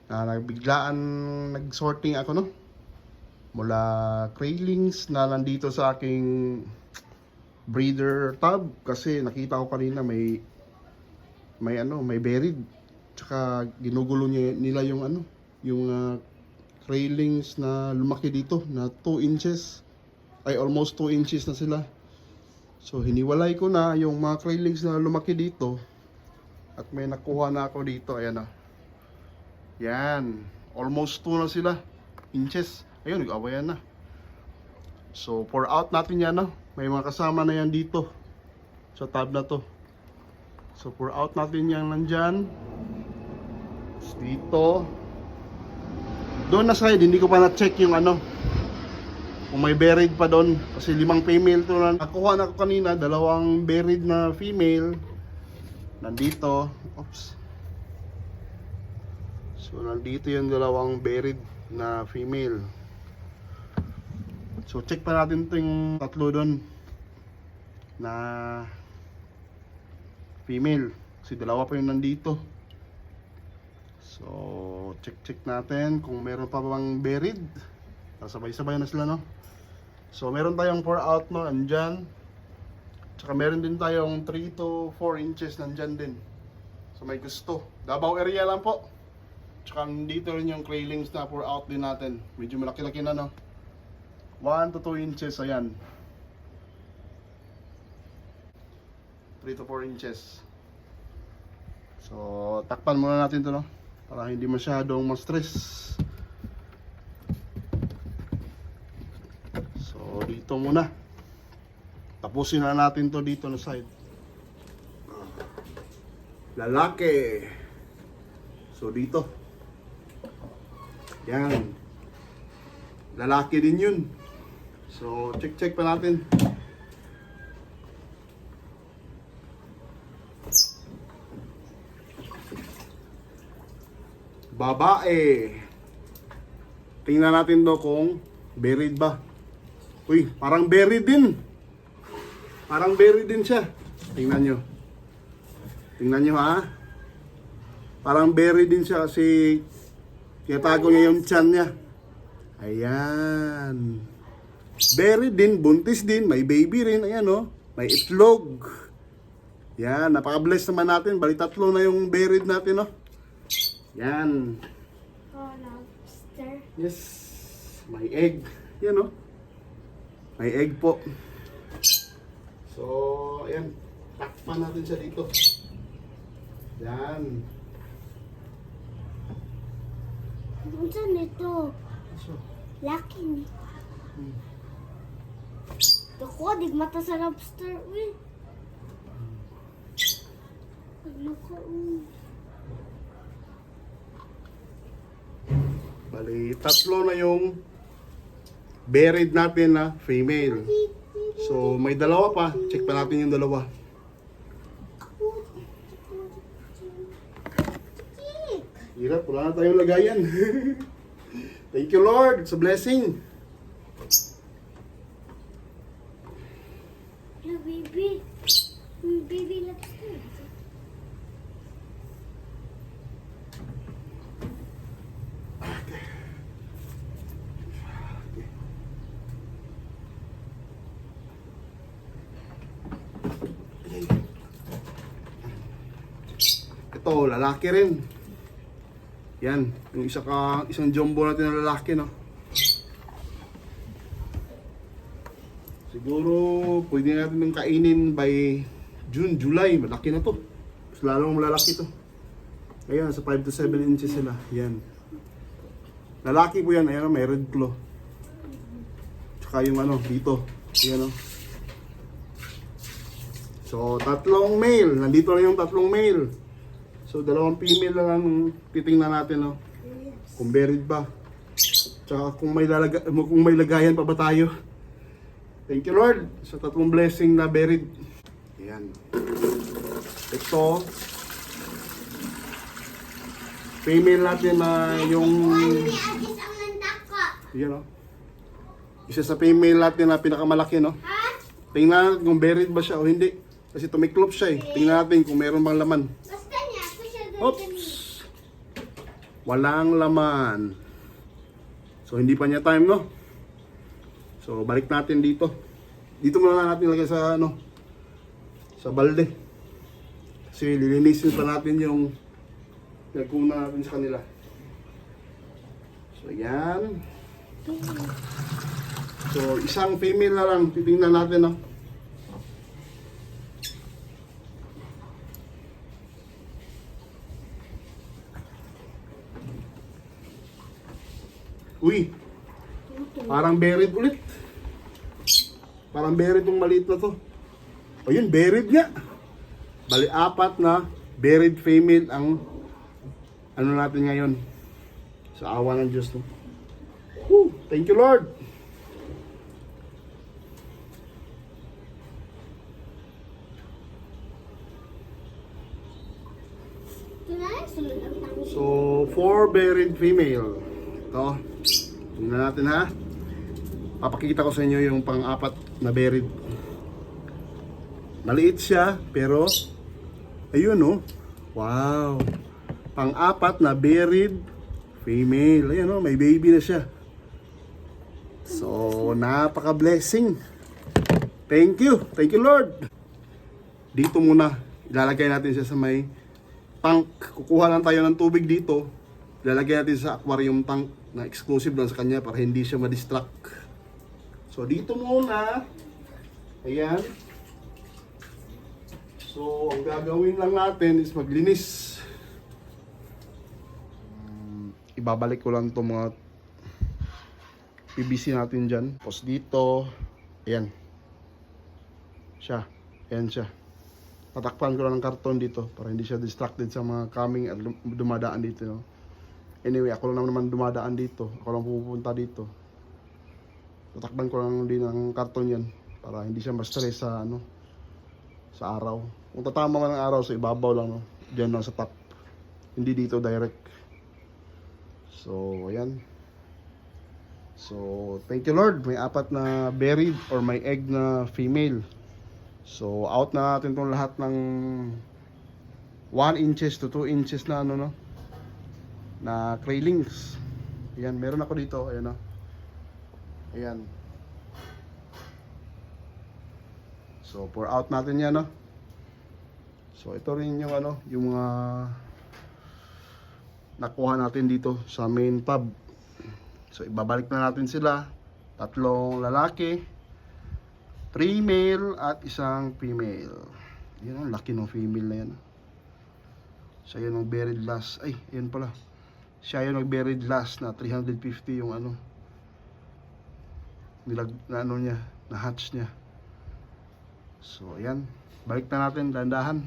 Nagbiglaan nag-sorting ako, no? Mula Craylings na nandito sa aking breeder tub kasi nakita ko kanina may buried. Tsaka ginugulo nila yung Craylings na lumaki dito na 2 inches. Ay almost 2 inches na sila. So hiniwalay ko na yung mga Craylings na lumaki dito. At may nakuha na ako dito. Ayan na. Yan. Almost 2 na sila. Inches. Ayun, nag-awayan na. So pour out natin yan, no? May mga kasama na yan dito. Sa tab na to. So pour out natin yan nandyan. Dito. Doon na side, hindi ko pa na-check yung kung may buried pa doon. Kasi 5 female to na. Nakuha na ko kanina, 2 buried na female. Nandito. Oops. So nandito yung 2 buried na female. So check pa natin itong 3 doon na female. Kasi 2 pa yung nandito. So check natin kung meron pa bang buried. Sabay-sabay na sila, no? So meron tayong 4 out, no? Andyan. Tsaka meron din tayong 3 to 4 inches nandyan din. So may gusto. Davao area lang po. Tsaka dito rin yung Craylings na 4 out din natin. Medyo malaki-laki na, no? 1 to 2 inches, ayan. 3 to 4 inches. So takpan muna natin to, no? Para hindi masyadong ma-stress. So dito muna. Tapusin na natin to dito na side. Lalaki. So dito. Yan. Lalaki din yun. So check pa natin. Babae. Tingnan natin do kung buried ba. Uy, parang buried din. Parang buried din siya. Tingnan nyo. Tingnan nyo, ha. Parang buried din siya kasi tinatago niya yung tiyan niya. Ayan. Buried din, buntis din, may baby rin. Ayan, oh. May itlog. Yan, napaka-bless naman natin. Bali 3 na yung buried natin, oh. Yan. Oh, lobster. Yes. May egg. Yan, oh. May egg po. So, ayan. Takpan natin siya dito. Yan. Ano dyan ito? So, Laki ni. Ako, di mata sa lobster. Uy. Ano ko? bali, 3 na yung buried natin na female. So, may 2 pa. Check pa natin yung 2. Hirap, wala na tayong lagayan. Thank you, Lord. It's a blessing. Yeah, baby. Baby lobster. Ito, lalaki rin. Yan, yung isang jumbo natin na lalaki, no? Siguro, pwede natin ng kainin by June, July. Malaki na to. Mas lalong malalaki to. Ayan, sa 5 to 7 inches sila. Yan. Lalaki po yan. Ayan, may red claw. Tsaka yung dito. Ayan, no? So, 3 male. Nandito na yung 3 male. So, 2 female na lang titingnan natin, no? Kung buried ba. Tsaka kung may lagayan pa ba tayo. Thank you, Lord, sa 3 blessing na buried. Ayan. Ito. Female natin na yung... Ayan, no? Isa sa female natin na pinakamalaki, no? Tingnan natin kung buried ba siya o hindi. Kasi tumiklop siya, eh. Tingnan natin kung meron bang laman. Oops! Walang laman. So, hindi pa niya time, no? So, balik natin dito. Dito muna natin lagay sa, sa balde. Kasi lilinisin pa natin yung nagkuna natin sa kanila. So, yan. So, isang female na lang. Titingnan natin, no? Uy, parang buried ulit. Parang buried tong maliit na to. Ayun, buried nga. Bali, 4 na buried female ang ano natin ngayon. Sa awa ng Diyos, no? Whew, thank you, Lord. So, 4 buried female. Ito. Tingnan natin, ha. Papakita ko sa inyo yung pang-4 na buried. Maliit siya, pero ayun, oh. Wow. Pang-4 na buried female. Ayan, oh, may baby na siya. So, napaka-blessing. Thank you. Thank you, Lord. Dito muna, ilalagay natin siya sa may tank. Kukuha lang tayo ng tubig dito. Ilalagay natin sa aquarium tank na exclusive lang sa kanya para hindi siya ma-distract. So, dito muna. Ayan. So, ang gagawin lang natin is maglinis. Ibabalik ko lang itong mga PVC natin dyan. Tapos dito, ayan. Siya. Ayan siya. Patakpan ko lang ng karton dito para hindi siya distracted sa mga coming at dumadaan dito. No? Anyway, ako lang naman dumadaan dito. Ako lang pupunta dito. Patakpan ko lang din ng karton yan para hindi siya ma-stress sa sa araw. Kung tatama man ng araw sa ibabaw lang, no? Diyan lang sa top. Hindi dito direct. So, ayan. So, thank you, Lord. May 4 na buried or may egg na female. So, out na natin itong lahat ng 1 inches to 2 inches na na craylings. Ayan, meron ako dito. Ayan, ayan. So, pour out natin yan, no? So, ito rin yung yung mga nakuha natin dito sa main pub. So, ibabalik na natin sila. 3 lalaki, 3 male at 1 female. Yan ang laki ng female na yan. Siya yun ang buried last. Ay, yan pala. Siya yun ang buried last na 350 yung niya, na hatch niya. So, ayan. Balik na natin, dandahan.